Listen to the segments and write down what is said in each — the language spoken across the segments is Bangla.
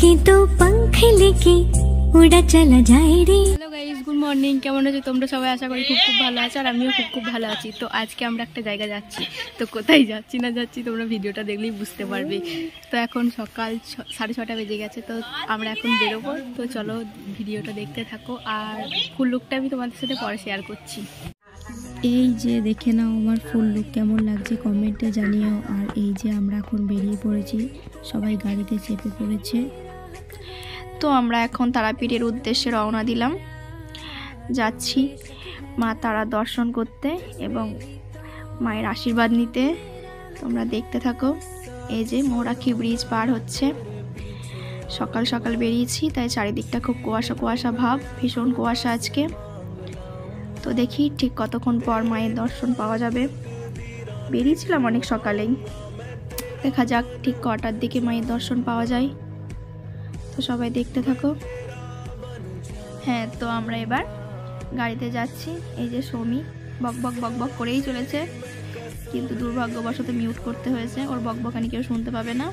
के तो पंख लेके उड़ा चला जाए रे। Hello guys, good morning. কেমন আছো তোমরা সবাই? আশা করি খুব ভালো আছো, আর আমিও খুব ভালো আছি। তো আজকে আমরা একটা জায়গা যাচ্ছি, তো কোথায় যাচ্ছি না যাচ্ছি তোমরা ভিডিওটা দেখলেই বুঝতে পারবে। তো এখন সকাল 6:30 বেজে গেছে, তো আমরা এখন বেরোবো। তো চলো ভিডিওটা দেখতে থাকো, আর ফুল লুকটা আমি তোমাদের সাথে পরে শেয়ার করছি। এই যে দেখে নাও আমার ফুল লুক কেমন লাগছে কমেন্টে জানিও। আর এই যে আমরা এখন বেরিয়ে পড়েছি, সবাই গাড়িতে চেপে পড়েছে। তো আমরা এখন তারাপীঠের উদ্দেশ্যে রওনা দিলাম, যাচ্ছি মা তারা দর্শন করতে এবং মায়ের আশীর্বাদ নিতে। তোমরা দেখতে থাকো। এই যে মৌরাক্ষী ব্রিজ পার হচ্ছে, সকাল সকাল বেরিয়েছি, তাই চারিদিকটা খুব কুয়াশা কুয়াশা ভাব, ভীষণ কুয়াশা আজকে। তো দেখি ঠিক কতক্ষণ পর মায়ের দর্শন পাওয়া যাবে। বেরিয়েছিলাম অনেক সকালেই, দেখা যাক ঠিক কটার দিকে মায়ের দর্শন পাওয়া যায়। তো সবাই দেখতে থাকো। হ্যাঁ, তো আমরা এবার গাড়িতে যাচ্ছি। এই যে সৌমি বক বক বক বক করেই চলেছে, কিন্তু দুর্ভাগ্যবশত মিউট করতে হয়েছে। ওর বকবকানি কেউ শুনতে পাবে না,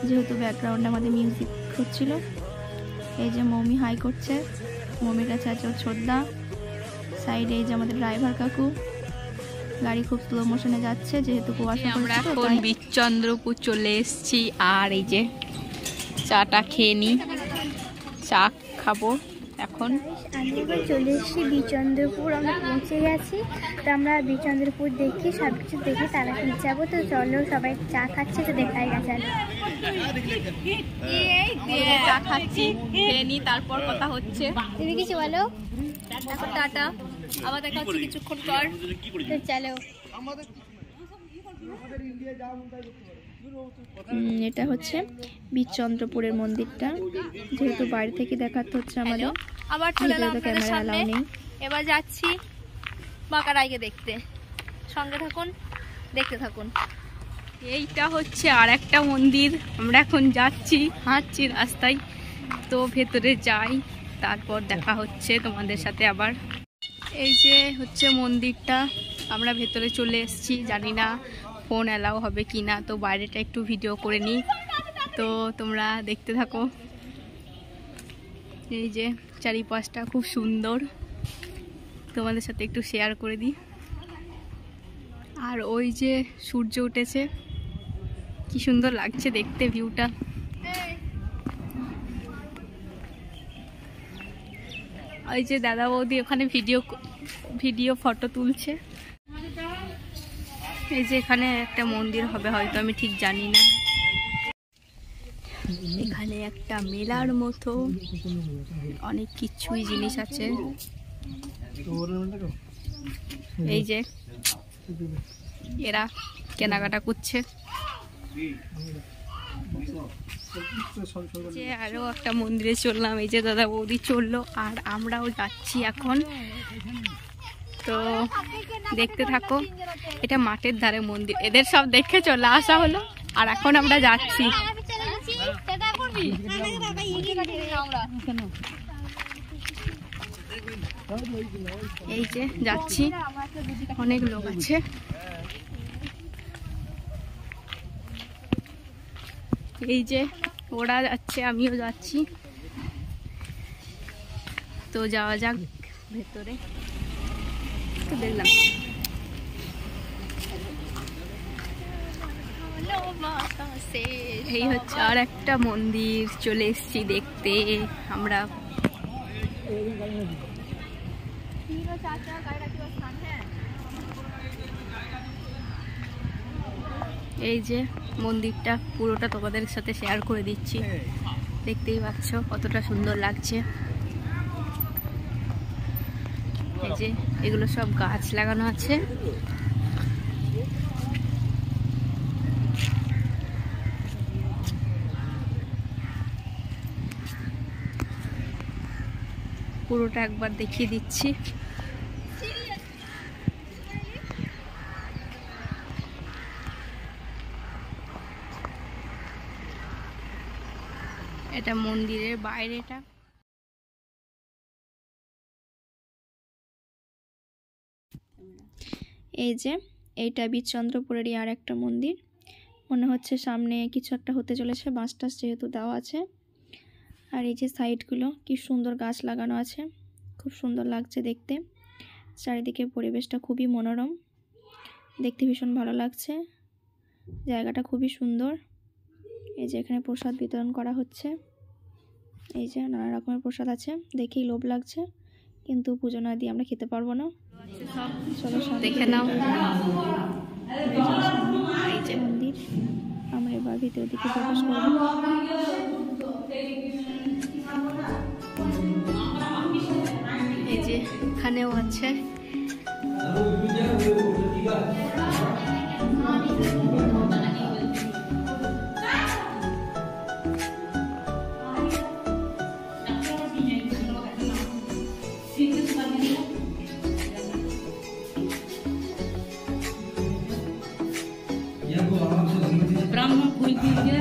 যেহেতু ব্যাকগ্রাউন্ডে আমাদের মিউজিক হচ্ছিল। এই যে মৌমি হাই করছে, মৌমির কাছে আছে ওর ছোটদা। সাইডে এই যে আমাদের ড্রাইভার কাকু। গাড়ি খুব স্লো মোশনে যাচ্ছে, যেহেতু কুয়াশা। আমরা এখন বিচন্দ্রপুর চলে এসেছি, আর এই যে চাটা খেয়ে নিই, চা খাবো এখন। আমি এবার চলে এসেছি বিচন্দ্রপুর, আমরা পৌঁছে গেছি। তো আমরা বিচন্দ্রপুর দেখি, সব কিছু দেখে তারাপীঠ যাবো। তো চলো, সবাই চা খাচ্ছে, তো দেখাই গেছে। চা খাচ্ছি, খেয়ে নিই, তারপর কথা হচ্ছে। তুমি কিছু বলো। এখন টাটা, আবার দেখা হচ্ছে কিছুক্ষণ পর। তো চলো। এটা হচ্ছে বিচন্দ্রপুরের মন্দিরটা, যেহেতু বাইরে থেকে দেখাতে হচ্ছে আমাদের। আবার চলে এলাম আপনাদের সামনে। এবার যাচ্ছি বাঁকা রায়কে দেখতে, সঙ্গে থাকুন, দেখতে থাকুন। এইটা হচ্ছে আর একটা মন্দির। আমরা এখন যাচ্ছি, হাঁটছি রাস্তায়, তো ভেতরে যাই, তারপর দেখা হচ্ছে তোমাদের সাথে আবার। এই যে হচ্ছে মন্দিরটা, আমরা ভেতরে চলে এসেছি। জানি না ফোন অ্যালাউ হবে কি না, তো বাইরেটা একটু ভিডিও করে নিই। তো তোমরা দেখতে থাকো। এই যে চারিপাশটা খুব সুন্দর, তোমাদের সাথে একটু শেয়ার করে দিই। আর ওই যে সূর্য উঠেছে, কি সুন্দর লাগছে দেখতে ভিউটা। ওই যে দাদা বৌদি ওখানে ভিডিও ফটো তুলছে। এই যে এখানে একটা মন্দির হবে হয়তো, আমি ঠিক জানি না। এখানে একটা মেলার মতো অনেক কিছুই জিনিস আছে। এই যে এরা কেনাকাটা করছে। যে আরো একটা মন্দিরে চললাম, এই যে দাদা বৌদি চললো, আর আমরাও যাচ্ছি এখন। তো দেখতে থাকো। এটা মাঠের ধারে মন্দির, এদের সব দেখে চলে আসা হলো, আর এখন আমরা যাচ্ছি। এই যে যাচ্ছি, অনেক লোক আছে। এই যে ওরা যাচ্ছে, আমিও যাচ্ছি। তো যাওয়া যাক ভেতরে। তো দেখলাম এই হচ্ছে আর একটা মন্দির, চলে এসেছি দেখতে আমরা। এই যে মন্দিরটা পুরোটা তোমাদের সাথে শেয়ার করে দিচ্ছি, দেখতেই পাচ্ছ কতটা সুন্দর লাগছে। এই যে এগুলো সব গাছ লাগানো আছে। পুরোটা একবার দেখিয়ে দিচ্ছি। এটা মন্দিরের বাইরেটা। এই যে এইটা বিচন্দ্রপুরেরই আর একটা মন্দির। মনে হচ্ছে সামনে কিছু একটা হতে চলেছে, বাঁশ টাস যেহেতু দেওয়া আছে। আর এই যে সাইডগুলো কি সুন্দর গাছ লাগানো আছে, খুব সুন্দর লাগছে দেখতে। চারিদিকে পরিবেশটা খুবই মনোরম, দেখতে ভীষণ ভালো লাগছে। জায়গাটা খুবই সুন্দর। এই যে এখানে প্রসাদ বিতরণ করা হচ্ছে, এই যে নানা রকমের প্রসাদ আছে, দেখেই লোভ লাগছে, কিন্তু পুজো না দিয়ে আমরা খেতে পারবো না। চলো দেখে নাও। এই যে মন্দির, আমরা এবার ভিতরের দিকে প্রবেশ করব। এই যে এখানেও আছে ब्राह्मण फूल दीजिए।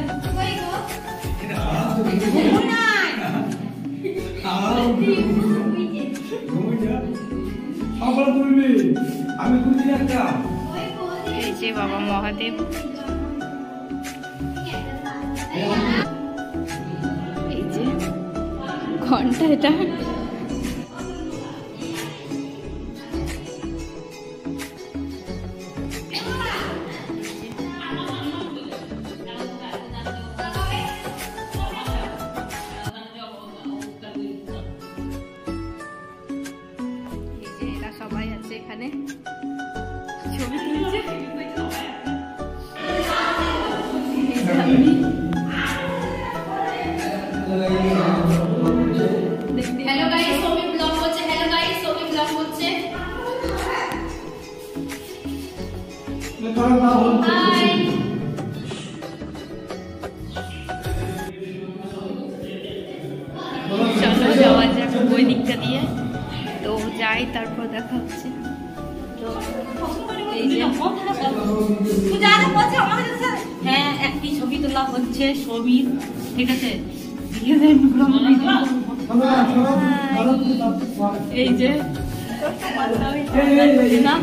এই যে বাবা মহাদেব, এই যে ঘন্টা, এটা সবাই আছে এখানে, ছবি তুলছে। हेलो गाइस, सोमी ब्लॉग হচ্ছে। हेलो गाइस, सोमी ब्लॉग হচ্ছে। हाय চলো যাওয়া যাক ওই দিকটা দিয়ে, তো যাই, তারপর দেখা হচ্ছে। এই যে হ্যাঁ, একটি ছবি তোলা হচ্ছে, ছবি ঠিক আছে। এই যে না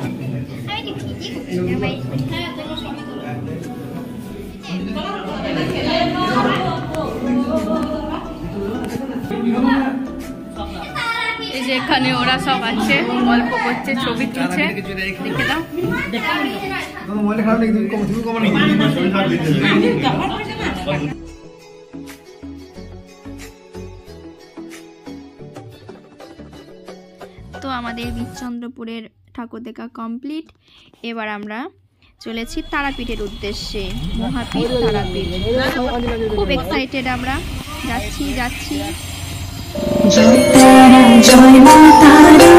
এই যে এখানে ওরা সব আছে, গল্প করছে, ছবি তুলছে, দেখে দাও। তো আমাদের বিচন্দ্রপুরের ঠাকুর দেখা কমপ্লিট। এবার আমরা চলেছি তারাপীঠের উদ্দেশ্যে, মহাপীঠ তারাপীঠ। খুব এক্সাইটেড, আমরা যাচ্ছি। জয় তারা জয় মা তারা,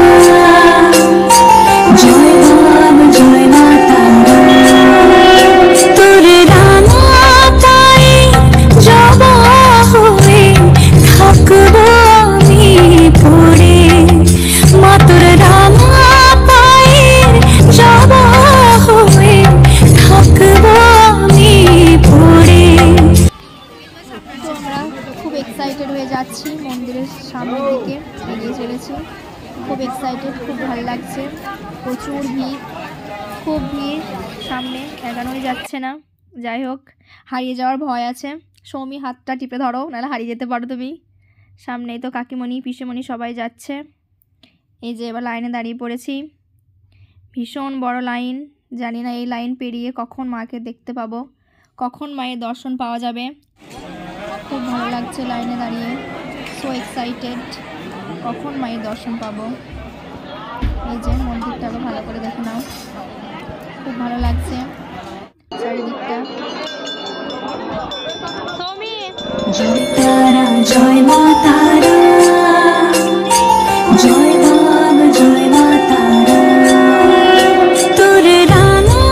জয় বাম জয় মা তারা, তোর রানা পায়ে জবা হয়ে থাকবো আমি পড়ে, মা তোর রানা পায়ে জবা হয়ে থাকবো আমি পড়ে। তো আমরা খুব এক্সাইটেড হয়ে যাচ্ছি, মন্দিরের সামনের দিকে এগিয়ে চলেছি। খুব এক্সাইটেড, খুব ভালো লাগছে। প্রচুর ভিড়, খুব ভিড়, সামনে এগানোই যাচ্ছে না। যাই হোক, হারিয়ে যাওয়ার ভয় আছে। সৌমি হাতটা টিপে ধরো, নাহলে হারিয়ে যেতে পারো তুমি। সামনেই তো কাকিমণি, পিসেমণি সবাই যাচ্ছে। এই যে এবার লাইনে দাঁড়িয়ে পড়েছি, ভীষণ বড় লাইন। জানি না এই লাইন পেরিয়ে কখন মাকে দেখতে পাবো, কখন মায়ের দর্শন পাওয়া যাবে। খুব ভালো লাগছে লাইনে দাঁড়িয়ে, সো এক্সাইটেড, কখন মায়ের দর্শন পাবো। এই যে মন্দিরটাকে ভালো করে দেখে নাও, খুব ভালো লাগছে চারিদিকটা। জয় তারা জয় মা তারা, জয় বাম জয় মা তারা, তোর রানা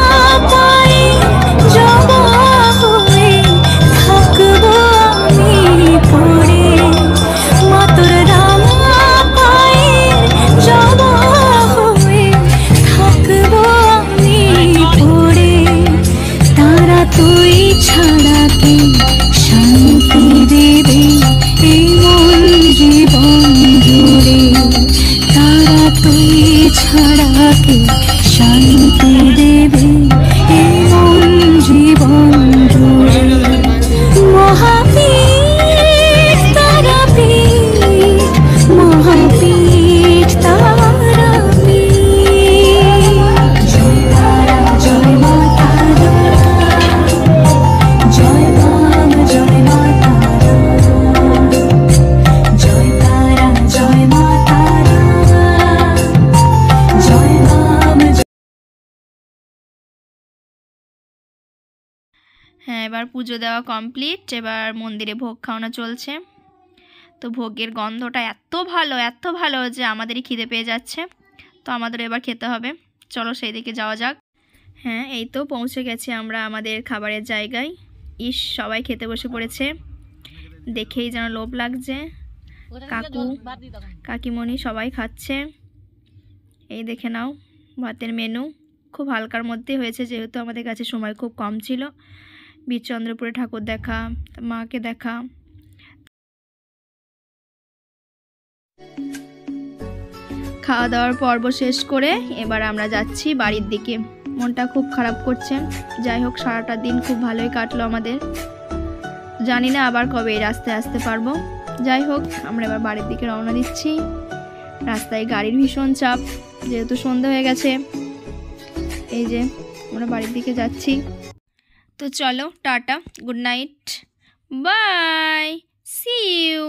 পায়ে জবা হয়ে থাকবো আমি পড়ে, মা তোর রানা পায়ে জবা হয়ে থাকবো আমি পড়ে, তারা তুই ছাড়া কে শান্তি দেবে এই মন জীবন জুড়ে, তারা তুই ছাড়া কে শান্তি দেবে এই মন জীবন জুড়ে, মহাপীঠ তারাপীঠ এবার পুজো দেওয়া কমপ্লিট, এবার মন্দিরে ভোগ খাওয়ানো চলছে। তো ভোগের গন্ধটা এত ভালো যে আমাদেরই খিদে পেয়ে যাচ্ছে। তো আমাদের এবার খেতে হবে, চলো সেই দিকে যাওয়া যাক। হ্যাঁ, এই তো পৌঁছে গেছি আমরা আমাদের খাবারের জায়গায়। ইস, সবাই খেতে বসে পড়েছে, দেখেই যেন লোভ লাগছে। কাকু কাকিমণি সবাই খাচ্ছে। এই দেখে নাও ভাতের মেনু, খুব হালকার মধ্যে হয়েছে যেহেতু আমাদের কাছে সময় খুব কম ছিল। বীরচন্দ্রপুরে ঠাকুর দেখা, মাকে দেখা। খাওয়া দাওয়ার পর্ব শেষ করে এবার আমরা যাচ্ছি বাড়ির দিকে। মনটা খুব খারাপ করছে। যাই হোক, সারাটা দিন খুব ভালোই কাটলো আমাদের। জানি না আবার কবে এই রাস্তায় আসতে পারবো। যাই হোক, আমরা এবার বাড়ির দিকে রওনা দিচ্ছি। রাস্তায় গাড়ির ভীষণ চাপ যেহেতু সন্ধ্যা হয়ে গেছে। এই যে আমরা বাড়ির দিকে যাচ্ছি। তো চলো, tata, good night, bye, see you.